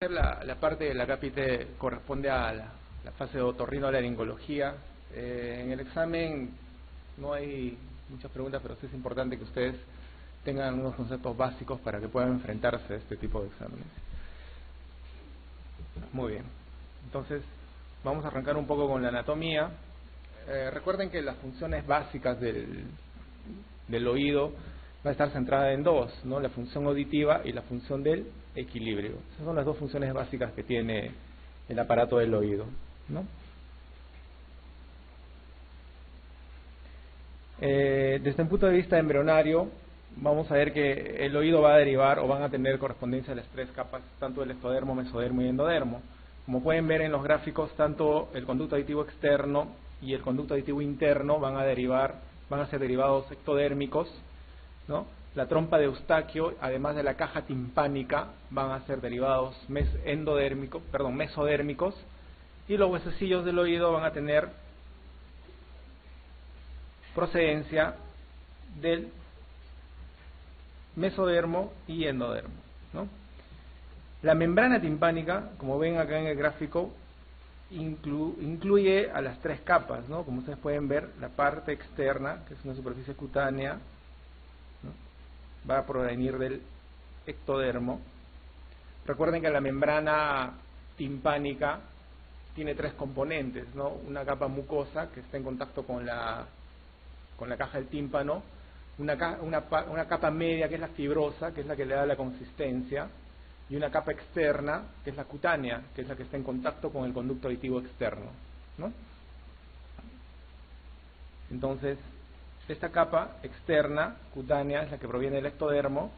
La parte de la cápite corresponde a la fase de otorrinolaringología. En el examen no hay muchas preguntas, pero sí es importante que ustedes tengan unos conceptos básicos para que puedan enfrentarse a este tipo de exámenes. Muy bien, entonces vamos a arrancar un poco con la anatomía. Recuerden que las funciones básicas del oído va a estar centrada en dos, ¿no? La función auditiva y la función del equilibrio. Esas son las dos funciones básicas que tiene el aparato del oído, ¿no? Desde un punto de vista embrionario, vamos a ver que el oído va a derivar o van a tener correspondencia a las tres capas, tanto del ectodermo, mesodermo y endodermo. Como pueden ver en los gráficos, tanto el conducto auditivo externo y el conducto auditivo interno van a ser derivados ectodérmicos, ¿no? La trompa de Eustaquio, además de la caja timpánica, van a ser derivados mesodérmicos, y los huesecillos del oído van a tener procedencia del mesodermo y endodermo, ¿no? La membrana timpánica, como ven acá en el gráfico, incluye a las tres capas, ¿no? Como ustedes pueden ver, la parte externa, que es una superficie cutánea, ¿no? Va a provenir del ectodermo. Recuerden que la membrana timpánica tiene tres componentes, ¿no? Una capa mucosa que está en contacto con la caja del tímpano, una capa media que es la fibrosa, que es la que le da la consistencia, y una capa externa que es la cutánea, que es la que está en contacto con el conducto auditivo externo, ¿no? Entonces, esta capa externa, cutánea, es la que proviene del ectodermo,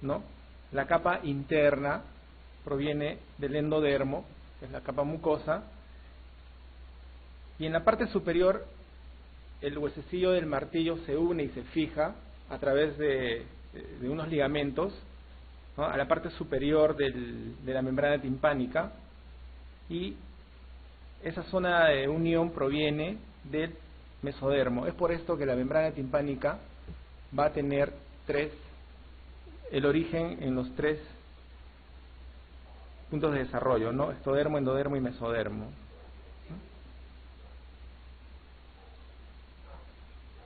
¿no? La capa interna proviene del endodermo, que es la capa mucosa, y en la parte superior el huesecillo del martillo se une y se fija a través de unos ligamentos, ¿no? A la parte superior de la membrana timpánica, y esa zona de unión proviene del mesodermo. Es por esto que la membrana timpánica va a tener el origen en los tres puntos de desarrollo, ¿no? Ectodermo, endodermo y mesodermo.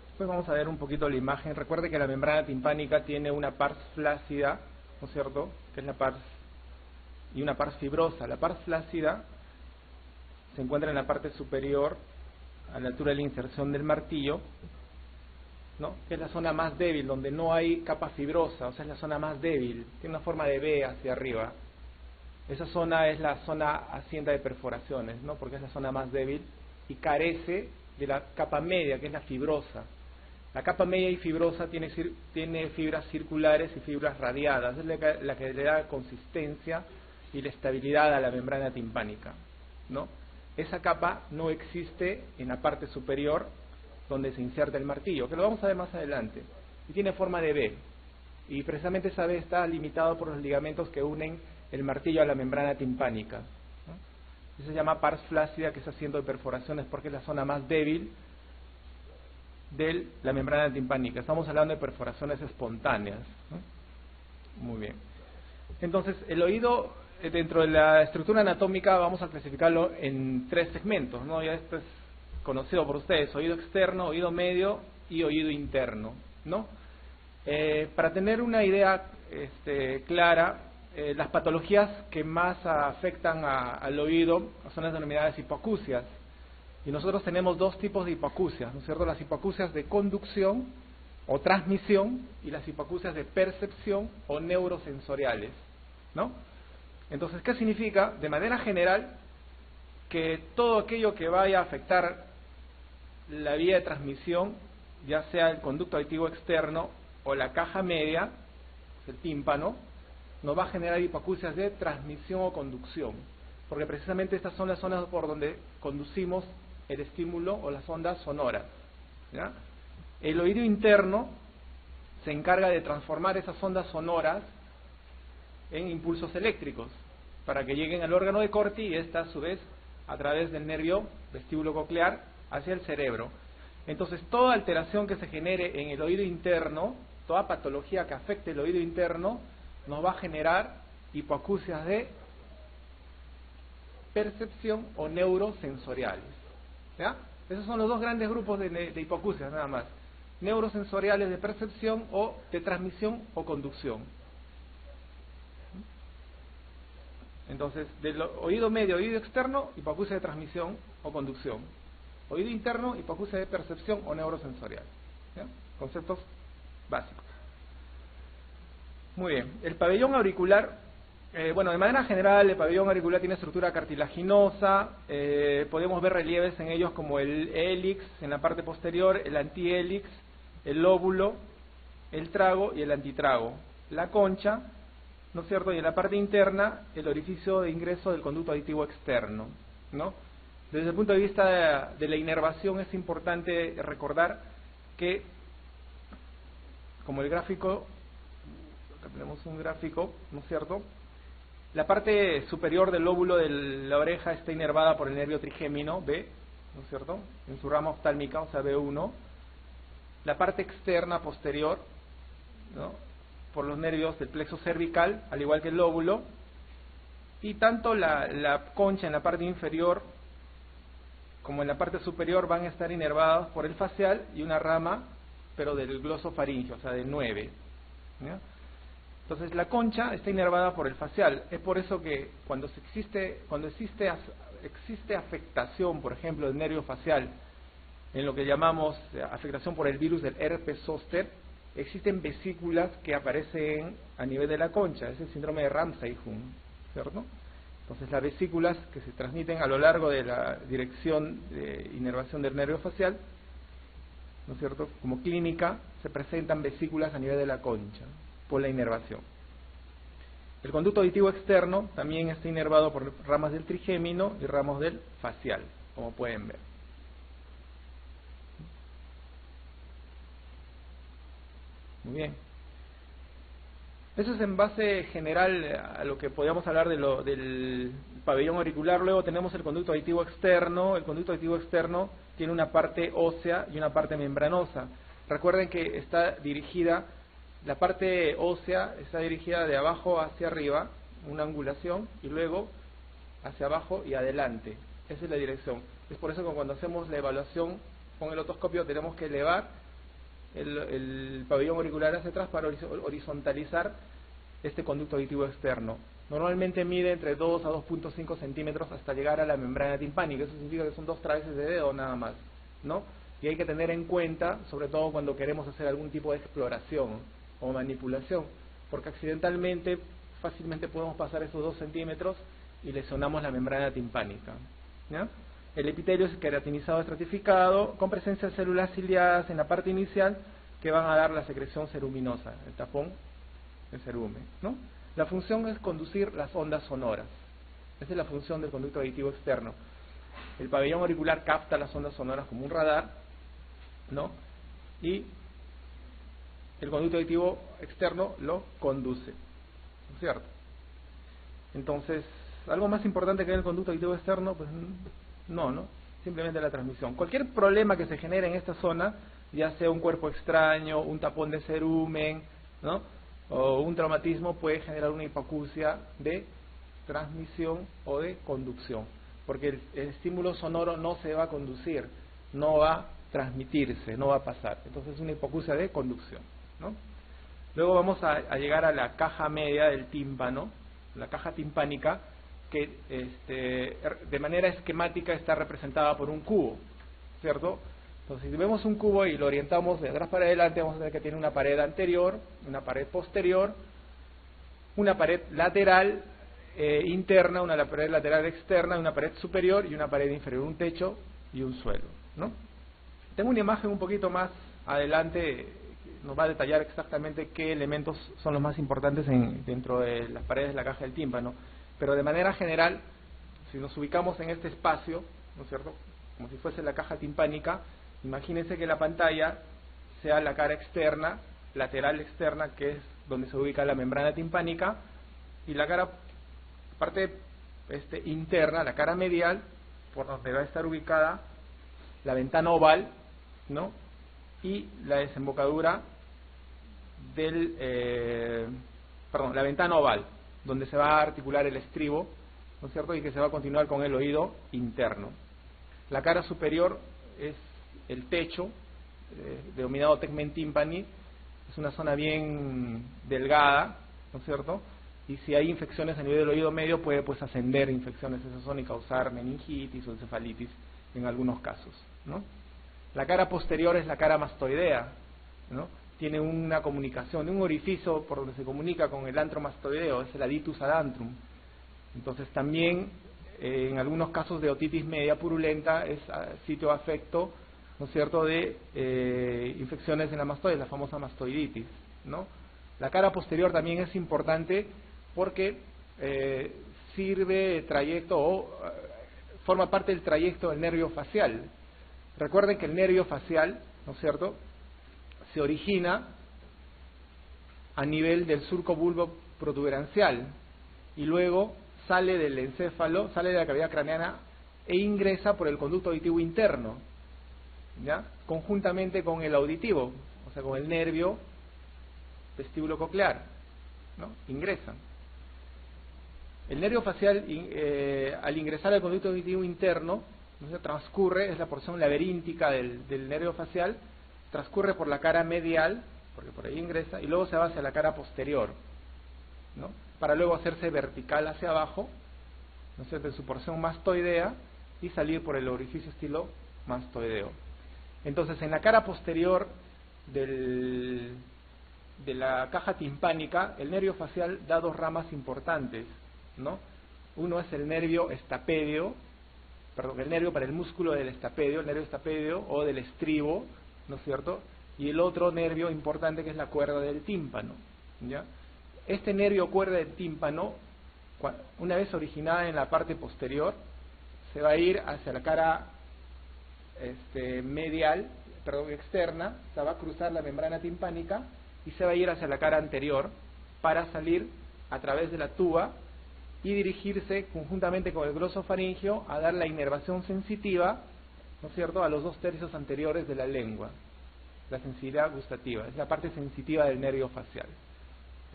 Después vamos a ver un poquito la imagen. Recuerde que la membrana timpánica tiene una pars flácida, ¿no es cierto?, que es la pars, y una pars fibrosa. La pars flácida se encuentra en la parte superior, a la altura de la inserción del martillo, ¿no? Que es la zona más débil, donde no hay capa fibrosa, o sea, es la zona más débil, tiene una forma de V hacia arriba. Esa zona es la zona hacienda de perforaciones, ¿no? Porque es la zona más débil y carece de la capa media, que es la fibrosa. La capa media y fibrosa tiene fibras circulares y fibras radiadas, es la que le da consistencia y la estabilidad a la membrana timpánica, ¿no? Esa capa no existe en la parte superior donde se inserta el martillo, que lo vamos a ver más adelante, y tiene forma de V, y precisamente esa V está limitado por los ligamentos que unen el martillo a la membrana timpánica, ¿no? Eso se llama pars flácida, que es asiento de perforaciones, porque es la zona más débil de la membrana timpánica. Estamos hablando de perforaciones espontáneas, ¿no? Muy bien. Entonces, el oído, dentro de la estructura anatómica, vamos a clasificarlo en tres segmentos, ¿no? Ya esto es conocido por ustedes: oído externo, oído medio y oído interno, ¿no? Para tener una idea clara, las patologías que más afectan al oído son las denominadas hipoacusias. Y nosotros tenemos dos tipos de hipoacusias, ¿no es cierto? Las hipoacusias de conducción o transmisión y las hipoacusias de percepción o neurosensoriales, ¿no? Entonces, ¿qué significa? De manera general, que todo aquello que vaya a afectar la vía de transmisión, ya sea el conducto auditivo externo o la caja media, el tímpano, nos va a generar hipoacusias de transmisión o conducción, porque precisamente estas son las zonas por donde conducimos el estímulo o las ondas sonoras, ¿ya? El oído interno se encarga de transformar esas ondas sonoras en impulsos eléctricos para que lleguen al órgano de Corti, y esta a su vez a través del nervio vestíbulo coclear hacia el cerebro. Entonces, toda alteración que se genere en el oído interno, toda patología que afecte el oído interno, nos va a generar hipoacusias de percepción o neurosensoriales. ¿Ya? Esos son los dos grandes grupos de hipoacusias, nada más. Neurosensoriales de percepción o de transmisión o conducción. Entonces, del oído medio, oído externo, hipoacusia de transmisión o conducción. Oído interno, hipoacusia de percepción o neurosensorial. ¿Ya? Conceptos básicos. Muy bien. El pabellón auricular, bueno, de manera general, el pabellón auricular tiene estructura cartilaginosa. Podemos ver relieves en ellos como el hélix en la parte posterior, el antihélix, el lóbulo, el trago y el antitrago. La concha, ¿no es cierto? Y en la parte interna, el orificio de ingreso del conducto auditivo externo, ¿no? Desde el punto de vista de la inervación es importante recordar que, como el gráfico, acá tenemos un gráfico, ¿no es cierto? La parte superior del lóbulo de la oreja está inervada por el nervio trigémino, B, ¿no es cierto? En su rama oftálmica, o sea, B1. La parte externa posterior, ¿no?, por los nervios del plexo cervical, al igual que el lóbulo, y tanto la concha en la parte inferior como en la parte superior van a estar inervados por el facial y una rama, pero del glosofaringeo, o sea, del 9. ¿Ya? Entonces la concha está inervada por el facial. Es por eso que cuando existe afectación, por ejemplo, del nervio facial, en lo que llamamos afectación por el virus del herpes zóster, existen vesículas que aparecen a nivel de la concha. Es el síndrome de Ramsay-Hunt, ¿cierto? Entonces las vesículas que se transmiten a lo largo de la dirección de inervación del nervio facial, ¿no es cierto?, como clínica se presentan vesículas a nivel de la concha por la inervación. El conducto auditivo externo también está inervado por ramas del trigémino y ramas del facial, como pueden ver. Muy bien. Eso es en base general a lo que podíamos hablar del pabellón auricular. Luego tenemos el conducto auditivo externo. El conducto auditivo externo tiene una parte ósea y una parte membranosa. Recuerden que está dirigida, la parte ósea está dirigida de abajo hacia arriba, una angulación, y luego hacia abajo y adelante. Esa es la dirección. Es por eso que cuando hacemos la evaluación con el otoscopio tenemos que elevar el pabellón auricular hacia atrás para horizontalizar este conducto auditivo externo. Normalmente mide entre 2 a 2.5 centímetros hasta llegar a la membrana timpánica. Eso significa que son 2 traveses de dedo nada más, ¿no? Y hay que tener en cuenta, sobre todo cuando queremos hacer algún tipo de exploración o manipulación, porque accidentalmente fácilmente podemos pasar esos 2 centímetros y lesionamos la membrana timpánica, ¿ya? El epitelio es queratinizado estratificado, con presencia de células ciliadas en la parte inicial que van a dar la secreción ceruminosa, el tapón del cerumen, ¿no? La función es conducir las ondas sonoras. Esa es la función del conducto auditivo externo. El pabellón auricular capta las ondas sonoras como un radar, ¿no? Y el conducto auditivo externo lo conduce, ¿no es cierto? Entonces, algo más importante que el conducto auditivo externo, pues no, simplemente la transmisión. Cualquier problema que se genere en esta zona, ya sea un cuerpo extraño, un tapón de cerumen, ¿no?, o un traumatismo, puede generar una hipoacusia de transmisión o de conducción, porque el estímulo sonoro no se va a conducir, no va a transmitirse, no va a pasar. Entonces es una hipoacusia de conducción, ¿no? Luego vamos a llegar a la caja media del tímpano, la caja timpánica, que de manera esquemática está representada por un cubo, ¿cierto? Entonces, si vemos un cubo y lo orientamos de atrás para adelante, vamos a ver que tiene una pared anterior, una pared posterior, una pared lateral interna, una pared lateral externa, una pared superior y una pared inferior, un techo y un suelo, ¿no? Tengo una imagen un poquito más adelante, nos va a detallar exactamente qué elementos son los más importantes dentro de las paredes de la caja del tímpano. Pero de manera general, si nos ubicamos en este espacio, ¿no es cierto?, como si fuese la caja timpánica, imagínense que la pantalla sea la cara externa, lateral externa, que es donde se ubica la membrana timpánica, y la parte interna, la cara medial, por donde va a estar ubicada la ventana oval, ¿no?, y la desembocadura la ventana oval, donde se va a articular el estribo ¿no es cierto? Y que se va a continuar con el oído interno. La cara superior es el techo, denominado tegmen tympani, es una zona bien delgada, ¿no es cierto? Y si hay infecciones a nivel del oído medio, puede pues ascender infecciones a esa zona y causar meningitis o encefalitis en algunos casos, ¿no? La cara posterior es la cara mastoidea, ¿no? Tiene una comunicación, un orificio por donde se comunica con el antro mastoideo, es el aditus ad antrum. Entonces también en algunos casos de otitis media purulenta es sitio afecto, ¿no es cierto?, de infecciones en la mastoides, la famosa mastoiditis, ¿no? La cara posterior también es importante porque sirve trayecto o forma parte del trayecto del nervio facial. Recuerden que el nervio facial, ¿no es cierto?, se origina a nivel del surco bulbo protuberancial y luego sale del encéfalo, sale de la cavidad craneana e ingresa por el conducto auditivo interno, ¿ya?, conjuntamente con el auditivo, o sea, con el nervio vestíbulo coclear, ¿no? Ingresan. El nervio facial, al ingresar al conducto auditivo interno, ¿no?, se transcurre, es la porción laberíntica del nervio facial, transcurre por la cara medial, porque por ahí ingresa, y luego se va hacia la cara posterior, ¿no?, para luego hacerse vertical hacia abajo, ¿no es cierto?, en su porción mastoidea, y salir por el orificio estilo mastoideo. Entonces, en la cara posterior de la caja timpánica, el nervio facial da dos ramas importantes, ¿no? Uno es el nervio estapedio, perdón, el nervio para el músculo del estapedio, el nervio estapedio o del estribo, ¿no es cierto? Y el otro nervio importante que es la cuerda del tímpano, ¿ya? Este nervio cuerda del tímpano, una vez originada en la parte posterior, se va a ir hacia la cara medial, perdón, externa, se va a cruzar la membrana timpánica y se va a ir hacia la cara anterior para salir a través de la tuba y dirigirse conjuntamente con el glosofaringeo a dar la inervación sensitiva, ¿no es cierto?, a los 2/3 anteriores de la lengua, la sensibilidad gustativa, es la parte sensitiva del nervio facial.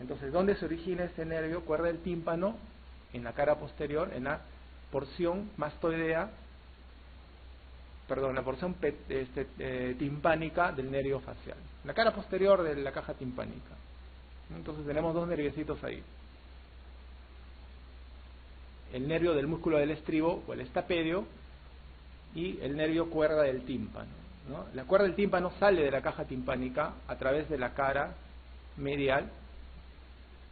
Entonces, ¿dónde se origina este nervio cuerda del tímpano? En la cara posterior, en la porción mastoidea, perdón, la porción timpánica del nervio facial, la cara posterior de la caja timpánica. Entonces tenemos dos nerviecitos ahí: el nervio del músculo del estribo o el estapedio y el nervio cuerda del tímpano, ¿no? La cuerda del tímpano sale de la caja timpánica a través de la cara medial,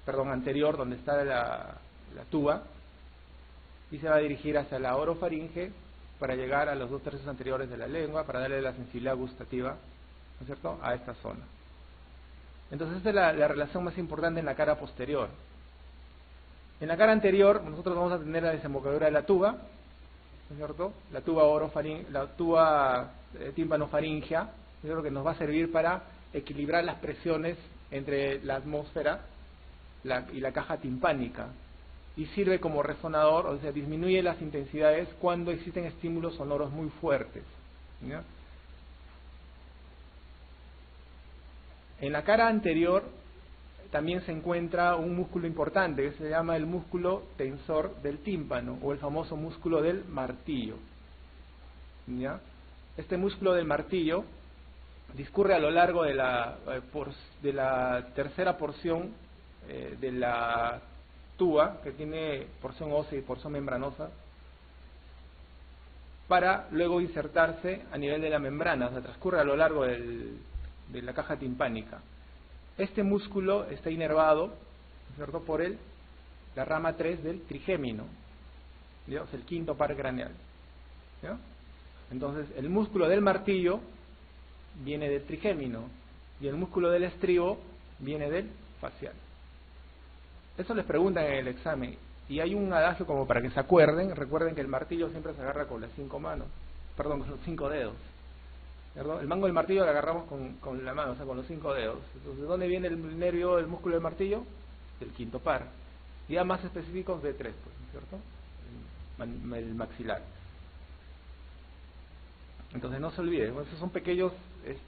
perdón, anterior, donde está la tuba, y se va a dirigir hacia la orofaringe para llegar a los 2/3 anteriores de la lengua, para darle la sensibilidad gustativa, ¿no es cierto?, a esta zona. Entonces esta es la relación más importante en la cara posterior. En la cara anterior nosotros vamos a tener la desembocadura de la tuba, ¿no es cierto?, la tuba tímpano-faringea, ¿no es cierto?, que nos va a servir para equilibrar las presiones entre la atmósfera y la caja timpánica, y sirve como resonador, o sea, disminuye las intensidades cuando existen estímulos sonoros muy fuertes, ¿ya? En la cara anterior también se encuentra un músculo importante que se llama el músculo tensor del tímpano o el famoso músculo del martillo, ¿ya? Este músculo del martillo discurre a lo largo de la tercera porción de la tuba, que tiene porción ósea y porción membranosa, para luego insertarse a nivel de la membrana, o sea, transcurre a lo largo de la caja timpánica. Este músculo está inervado, ¿no es cierto?, por la rama 3 del trigémino, ¿ya? O sea, el quinto par craneal, ¿ya? Entonces, el músculo del martillo viene del trigémino y el músculo del estribo viene del facial. Eso les preguntan en el examen, y hay un adagio como para que se acuerden. Recuerden que el martillo siempre se agarra con las 5 manos, perdón, con los 5 dedos, ¿verdad? El mango del martillo lo agarramos con la mano, o sea, con los 5 dedos. Entonces, ¿de dónde viene el nervio, el músculo del martillo? Del quinto par. Y ya más específicos de 3, pues, ¿cierto? El maxilar. Entonces no se olviden, esos son pequeños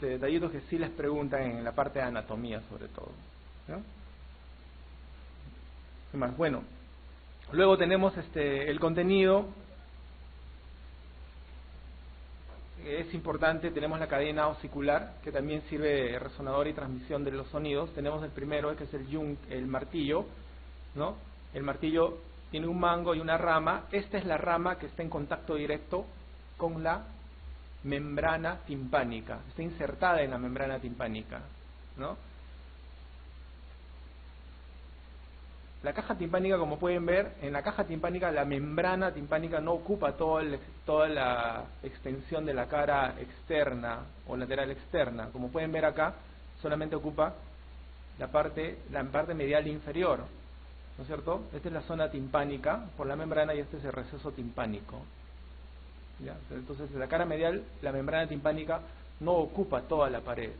detallitos que sí les preguntan en la parte de anatomía, sobre todo, ¿no? ¿Qué más? Bueno, Luego tenemos el contenido. Es importante, tenemos la cadena osicular, que también sirve de resonador y transmisión de los sonidos. Tenemos el primero, que es el martillo, ¿no? El martillo tiene un mango y una rama. Esta es la rama que está en contacto directo con la membrana timpánica, está insertada en la membrana timpánica, ¿no? La caja timpánica, como pueden ver, en la caja timpánica la membrana timpánica no ocupa toda la extensión de la cara externa o lateral externa. Como pueden ver acá, solamente ocupa la parte medial inferior, ¿no es cierto? Esta es la zona timpánica por la membrana y este es el receso timpánico. ¿Ya? Entonces, en la cara medial, la membrana timpánica no ocupa toda la pared,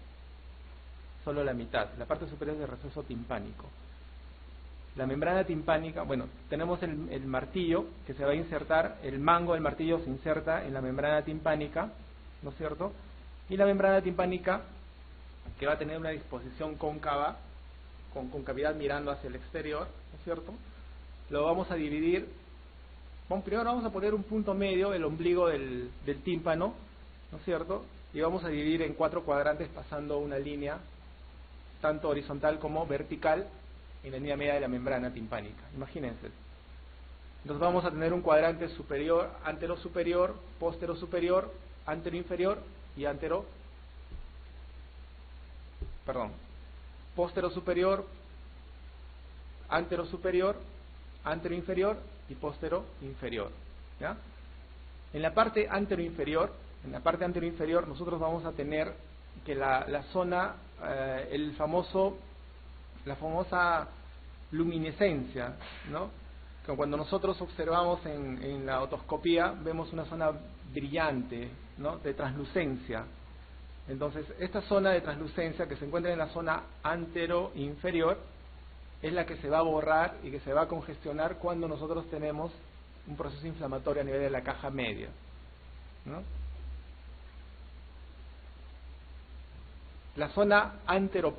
solo la mitad. La parte superior es el receso timpánico. La membrana timpánica, bueno, tenemos el martillo que se va a insertar, el mango del martillo se inserta en la membrana timpánica, ¿no es cierto? Y la membrana timpánica, que va a tener una disposición cóncava, con concavidad mirando hacia el exterior, ¿no es cierto? Lo vamos a dividir. Bueno, primero vamos a poner un punto medio, el ombligo del tímpano, ¿no es cierto? Y vamos a dividir en 4 cuadrantes pasando una línea, tanto horizontal como vertical, en la línea media de la membrana timpánica. Imagínense. Entonces vamos a tener un cuadrante superior, antero superior, póstero superior, antero inferior y póstero superior, antero superior, antero inferior y póstero inferior. ¿Ya? En la parte antero inferior, nosotros vamos a tener que la zona, la famosa luminescencia, ¿no? Que cuando nosotros observamos en la otoscopía vemos una zona brillante, ¿no? De translucencia. Entonces, esta zona de translucencia que se encuentra en la zona antero-inferior es la que se va a borrar y que se va a congestionar cuando nosotros tenemos un proceso inflamatorio a nivel de la caja media, ¿no? La zona anterior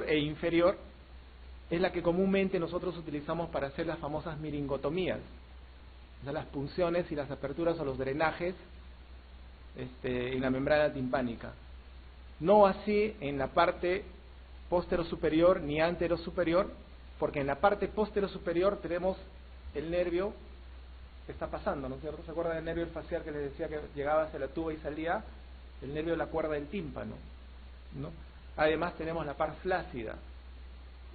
e inferior es la que comúnmente nosotros utilizamos para hacer las famosas miringotomías, o sea, las punciones y las aperturas o los drenajes en la membrana timpánica. No así en la parte póstero superior ni antero superior, porque en la parte póstero superior tenemos el nervio que está pasando, ¿no es cierto? ¿Se acuerdan del nervio facial que les decía que llegaba hacia la tuba y salía? El nervio de la cuerda del tímpano, ¿no? Además tenemos la par flácida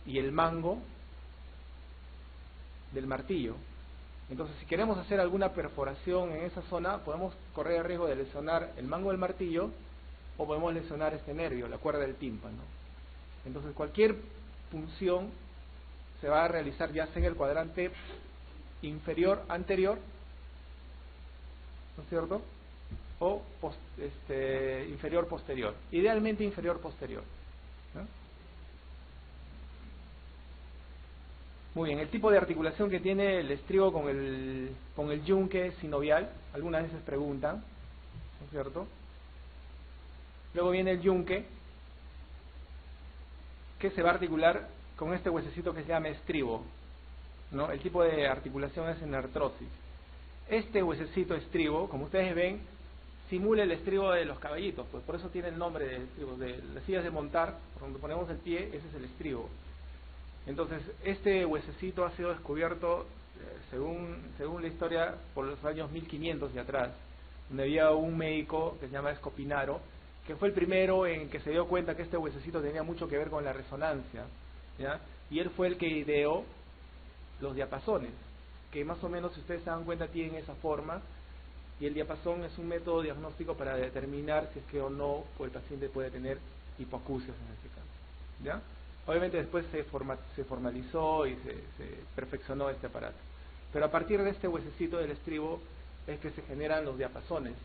y el mango del martillo. Entonces, si queremos hacer alguna perforación en esa zona, podemos correr el riesgo de lesionar el mango del martillo o podemos lesionar este nervio, la cuerda del tímpano. Entonces, cualquier punción se va a realizar ya sea en el cuadrante inferior anterior, ¿no es cierto? O inferior posterior, idealmente inferior posterior, ¿no? Muy bien, el tipo de articulación que tiene el estribo con el yunque sinovial, algunas veces preguntan, ¿no es cierto? Luego viene el yunque, que se va a articular con este huesecito que se llama estribo, ¿no? El tipo de articulación es en artrosis. Este huesecito estribo, como ustedes ven, simula el estribo de los caballitos, pues por eso tiene el nombre de estribo, de las sillas de montar, por donde ponemos el pie, ese es el estribo. Entonces, este huesecito ha sido descubierto, según la historia, por los años 1500 y atrás, donde había un médico que se llama Escopinaro, que fue el primero en que se dio cuenta que este huesecito tenía mucho que ver con la resonancia, ¿ya? Y él fue el que ideó los diapasones, que más o menos, si ustedes se dan cuenta, tienen esa forma, y el diapasón es un método diagnóstico para determinar si es que o no el paciente puede tener hipoacusias en este caso, ¿ya? Obviamente después se formalizó y se perfeccionó este aparato, pero a partir de este huesecito del estribo es que se generan los diapasones,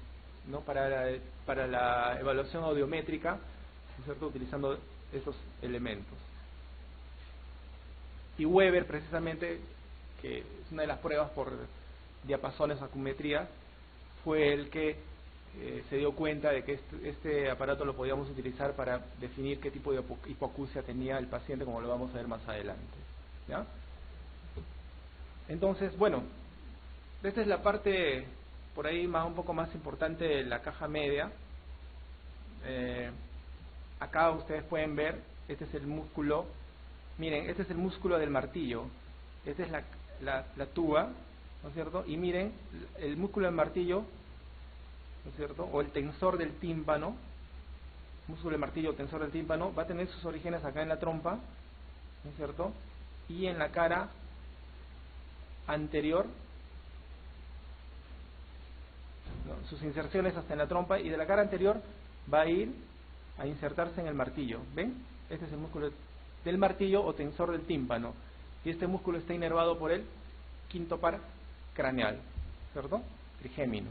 ¿no? Para la evaluación audiométrica, ¿no es cierto?, utilizando esos elementos. Y Weber, precisamente, que es una de las pruebas por diapasones o acumetría, fue el que se dio cuenta de que este aparato lo podíamos utilizar para definir qué tipo de hipoacusia tenía el paciente, como lo vamos a ver más adelante, ¿ya? Entonces, bueno, esta es la parte por ahí un poco más importante de la caja media. Acá ustedes pueden ver, este es el músculo, miren, este es el músculo del martillo, esta es la tuba, ¿no es cierto? Y miren, el músculo del martillo, ¿no es cierto? O el tensor del tímpano, músculo del martillo o tensor del tímpano, va a tener sus orígenes acá en la trompa, ¿no es cierto? Y en la cara anterior, ¿no? Sus inserciones hasta en la trompa, y de la cara anterior va a ir a insertarse en el martillo. ¿Ven? Este es el músculo del martillo o tensor del tímpano, y este músculo está inervado por el quinto par craneal, ¿cierto? Trigémino.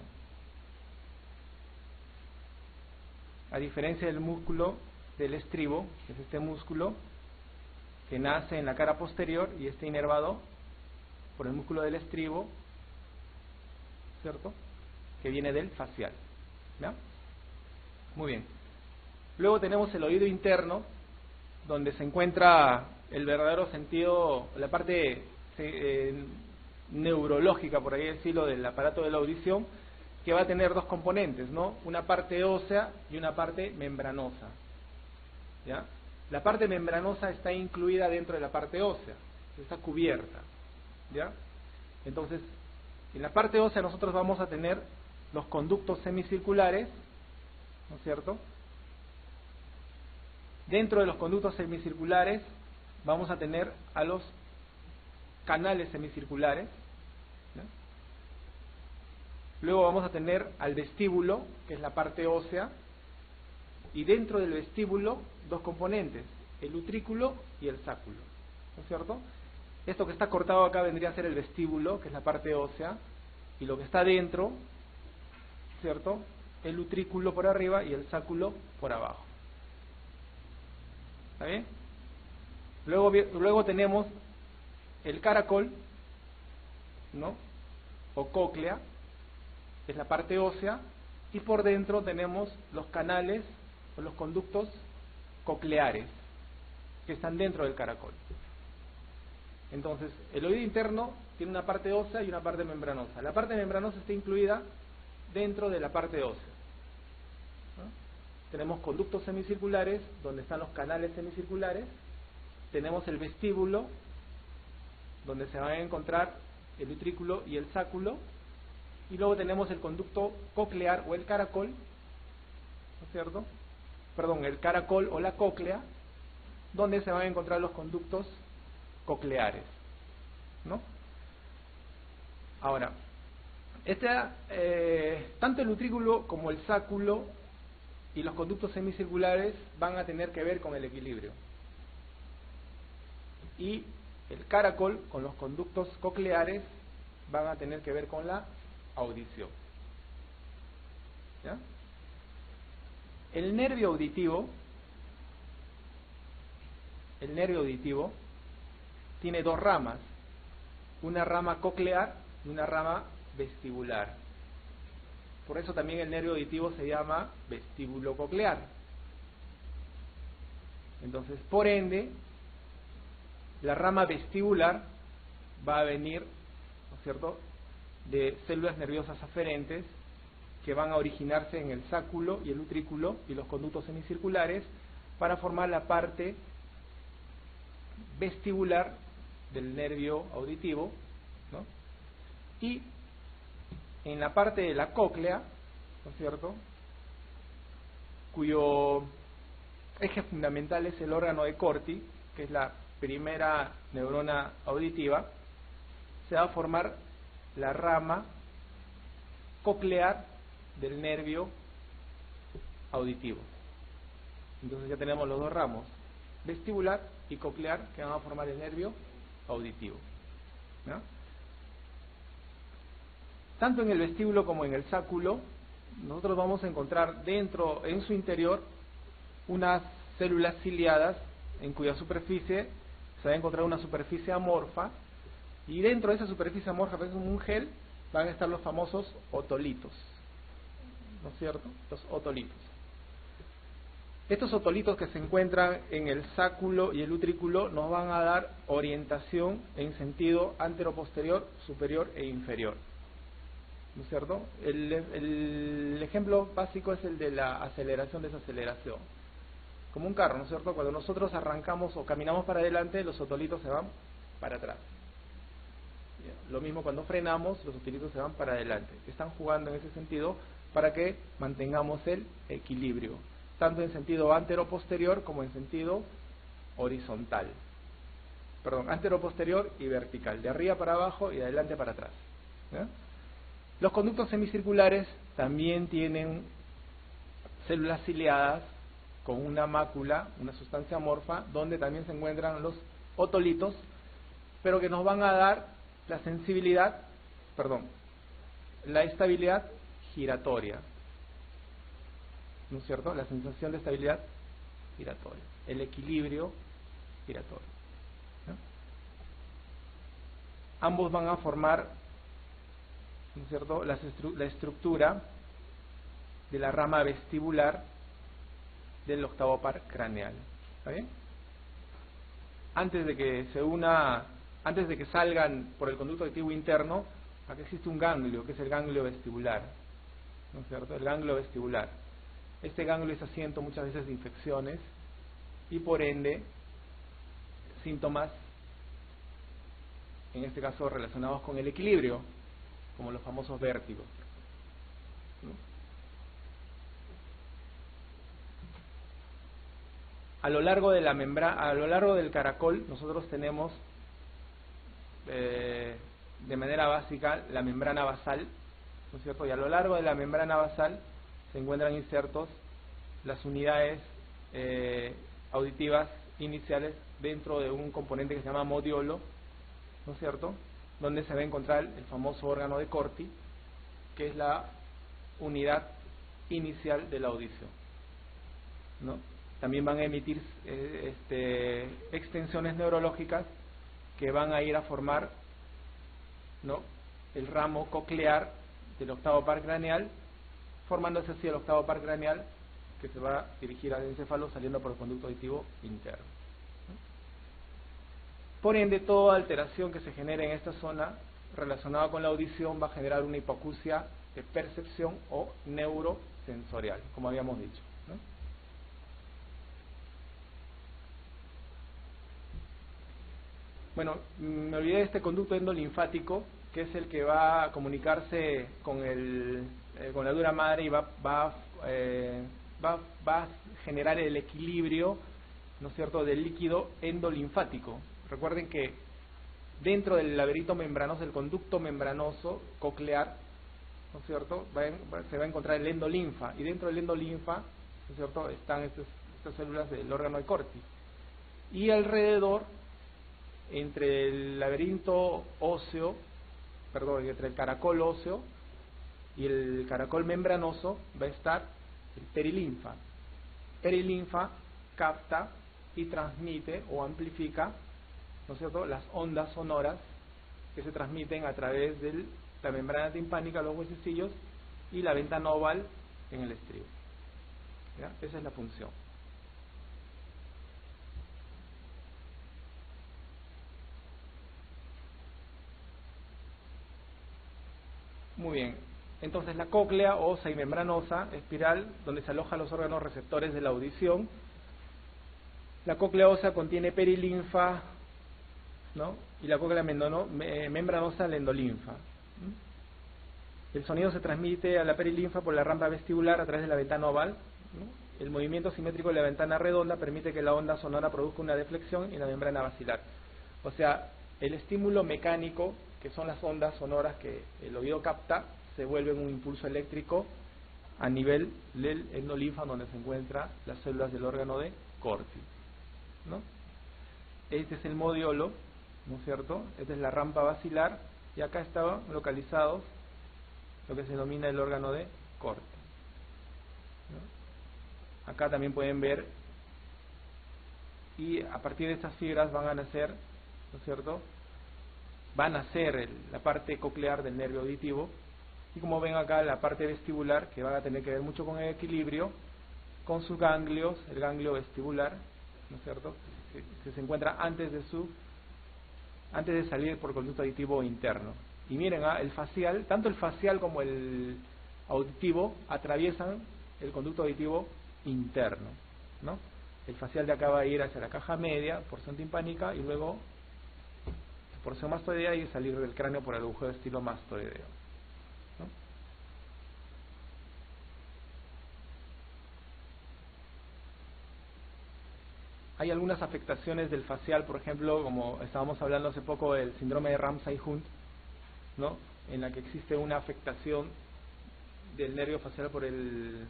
A diferencia del músculo del estribo, que es este músculo que nace en la cara posterior y está inervado por el músculo del estribo, ¿cierto? Que viene del facial, ¿ya? Muy bien. Luego tenemos el oído interno, donde se encuentra el verdadero sentido, la parte neurológica, por ahí decirlo, del aparato de la audición, que va a tener dos componentes, ¿no? Una parte ósea y una parte membranosa, ¿ya? La parte membranosa está incluida dentro de la parte ósea, está cubierta, ¿ya? Entonces, en la parte ósea nosotros vamos a tener los conductos semicirculares, ¿no es cierto? Dentro de los conductos semicirculares vamos a tener a los canales semicirculares, ¿no? Luego vamos a tener al vestíbulo, que es la parte ósea, y dentro del vestíbulo dos componentes, el utrículo y el sáculo, ¿no es cierto? Esto que está cortado acá vendría a ser el vestíbulo, que es la parte ósea, y lo que está dentro, ¿cierto? El utrículo por arriba y el sáculo por abajo. ¿Está bien? Luego tenemos el caracol, ¿no? O cóclea, que es la parte ósea, y por dentro tenemos los canales o los conductos cocleares, que están dentro del caracol. Entonces, el oído interno tiene una parte ósea y una parte membranosa. La parte membranosa está incluida dentro de la parte ósea, ¿no? Tenemos conductos semicirculares, donde están los canales semicirculares. Tenemos el vestíbulo, donde se van a encontrar el utrículo y el sáculo. Y luego tenemos el conducto coclear o el caracol, ¿no es cierto? Perdón, el caracol o la cóclea, donde se van a encontrar los conductos cocleares, ¿no? Ahora, tanto el utrículo como el sáculo y los conductos semicirculares van a tener que ver con el equilibrio, y el caracol con los conductos cocleares van a tener que ver con la audición, ¿ya? El nervio auditivo tiene dos ramas, una rama coclear y una rama vestibular. Por eso también el nervio auditivo se llama vestíbulo coclear. Entonces, por ende, la rama vestibular va a venir, ¿no es cierto?, de células nerviosas aferentes que van a originarse en el sáculo y el utrículo y los conductos semicirculares para formar la parte vestibular del nervio auditivo, ¿no? Y en la parte de la cóclea, ¿no es cierto?, cuyo eje fundamental es el órgano de Corti, que es la primera neurona auditiva, se va a formar la rama coclear del nervio auditivo. Entonces ya tenemos los dos ramos, vestibular y coclear, que van a formar el nervio auditivo, ¿no? Tanto en el vestíbulo como en el sáculo, nosotros vamos a encontrar dentro, en su interior, unas células ciliadas en cuya superficie se va a encontrar una superficie amorfa, y dentro de esa superficie amorfa, que es un gel, van a estar los famosos otolitos, ¿no es cierto? Los otolitos. Estos otolitos que se encuentran en el sáculo y el utrículo nos van a dar orientación en sentido antero-posterior, superior e inferior, ¿no es cierto? El ejemplo básico es el de la aceleración-desaceleración. Como un carro, ¿no es cierto? Cuando nosotros arrancamos o caminamos para adelante, los otolitos se van para atrás. Lo mismo cuando frenamos, los otolitos se van para adelante. Están jugando en ese sentido para que mantengamos el equilibrio, tanto en sentido antero-posterior como en sentido horizontal. Perdón, antero-posterior y vertical, de arriba para abajo y de adelante para atrás. ¿Ya? Los conductos semicirculares también tienen células ciliadas con una mácula, una sustancia amorfa, donde también se encuentran los otolitos, pero que nos van a dar la estabilidad giratoria, ¿no es cierto? La sensación de estabilidad giratoria, el equilibrio giratorio, ¿no? Ambos van a formar, ¿no es cierto?, la estructura de la rama vestibular del octavo par craneal. ¿Está bien? Antes de que salgan por el conducto auditivo interno, aquí existe un ganglio, que es el ganglio vestibular, ¿no es cierto? El ganglio vestibular. Este ganglio es asiento muchas veces de infecciones y por ende síntomas, en este caso relacionados con el equilibrio, como los famosos vértigos, ¿no? A lo largo de la membrana, a lo largo del caracol, nosotros tenemos de manera básica la membrana basal, ¿no es cierto? Y a lo largo de la membrana basal se encuentran insertos las unidades auditivas iniciales dentro de un componente que se llama modiolo, ¿no es cierto?, donde se va a encontrar el famoso órgano de Corti, que es la unidad inicial de la audición, ¿no? También van a emitir extensiones neurológicas que van a ir a formar, ¿no?, el ramo coclear del octavo par craneal, formándose así el octavo par craneal que se va a dirigir al encéfalo saliendo por el conducto auditivo interno. Por ende, toda alteración que se genere en esta zona relacionada con la audición va a generar una hipoacusia de percepción o neurosensorial, como habíamos dicho, ¿no? Bueno, me olvidé de este conducto endolinfático, que es el que va a comunicarse con la dura madre y va a generar el equilibrio, ¿no es cierto?, del líquido endolinfático. Recuerden que dentro del laberinto membranoso, del conducto membranoso coclear, ¿no es cierto?, se va a encontrar el endolinfa, y dentro del endolinfa, ¿no es cierto?, están estas células del órgano de Corti, y alrededor, entre el laberinto óseo, entre el caracol óseo y el caracol membranoso va a estar el perilinfa. Perilinfa capta y transmite o amplifica, ¿no es cierto?, las ondas sonoras que se transmiten a través de la membrana timpánica, los huesecillos y la ventana oval en el estribo. ¿Ya? Esa es la función. Muy bien, entonces la cóclea ósea y membranosa, espiral, donde se alojan los órganos receptores de la audición. La cóclea ósea contiene perilinfa, ¿no?, y la cóclea membranosa la endolinfa. El sonido se transmite a la perilinfa por la rampa vestibular a través de la ventana oval, ¿no? El movimiento simétrico de la ventana redonda permite que la onda sonora produzca una deflexión en la membrana basilar. O sea, el estímulo mecánico, que son las ondas sonoras que el oído capta, se vuelve un impulso eléctrico a nivel del endolinfa, donde se encuentran las células del órgano de Corti, ¿no? Este es el modiolo, ¿no es cierto? Esta es la rampa basilar, y acá estaban localizados lo que se denomina el órgano de Corti, ¿no? Acá también pueden ver, y a partir de estas fibras van a nacer, ¿no es cierto?, va a nacer la parte coclear del nervio auditivo, Y como ven acá, la parte vestibular, que va a tener que ver mucho con el equilibrio, con sus ganglios, el ganglio vestibular, ¿no es cierto?, que se encuentra antes de salir por conducto auditivo interno. Y miren, el facial, tanto el facial como el auditivo atraviesan el conducto auditivo interno, ¿no? El facial de acá va a ir hacia la caja media, porción timpánica, y luego porción mastoidea y salir del cráneo por el agujero estilomastoideo, ¿no? Hay algunas afectaciones del facial, por ejemplo, como estábamos hablando hace poco del síndrome de Ramsay-Hunt, ¿no?, en la que existe una afectación del nervio facial por el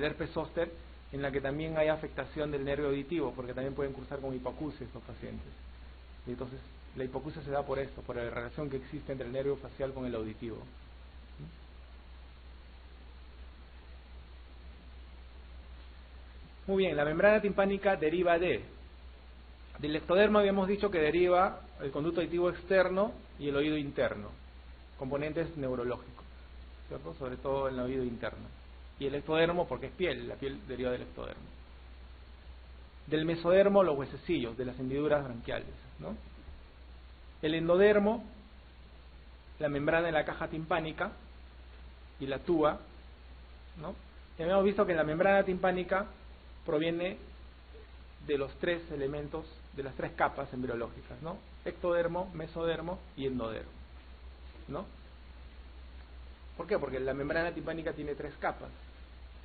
herpes zóster, en la que también hay afectación del nervio auditivo, porque también pueden cursar con hipoacusia estos pacientes. Y entonces la hipoacusia se da por esto, por la relación que existe entre el nervio facial con el auditivo. Muy bien, la membrana timpánica deriva del ectodermo. Habíamos dicho que deriva el conducto auditivo externo y el oído interno, componentes neurológicos, ¿cierto?, sobre todo en el oído interno. Y el ectodermo porque es piel, la piel deriva del ectodermo. Del mesodermo, los huesecillos de las hendiduras branquiales, ¿no? El endodermo, la membrana de la caja timpánica y la tuba, ¿no? Y habíamos visto que la membrana timpánica proviene de los tres elementos, de las tres capas embriológicas, ¿no? Ectodermo, mesodermo y endodermo, ¿no? ¿Por qué? Porque la membrana timpánica tiene tres capas,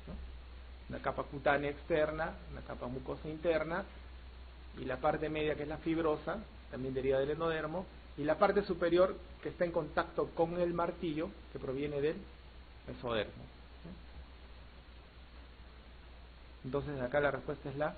¿no? Una capa cutánea externa, una capa mucosa interna, y la parte media, que es la fibrosa, también deriva del endodermo, y la parte superior, que está en contacto con el martillo, que proviene del mesodermo. Entonces acá la respuesta es la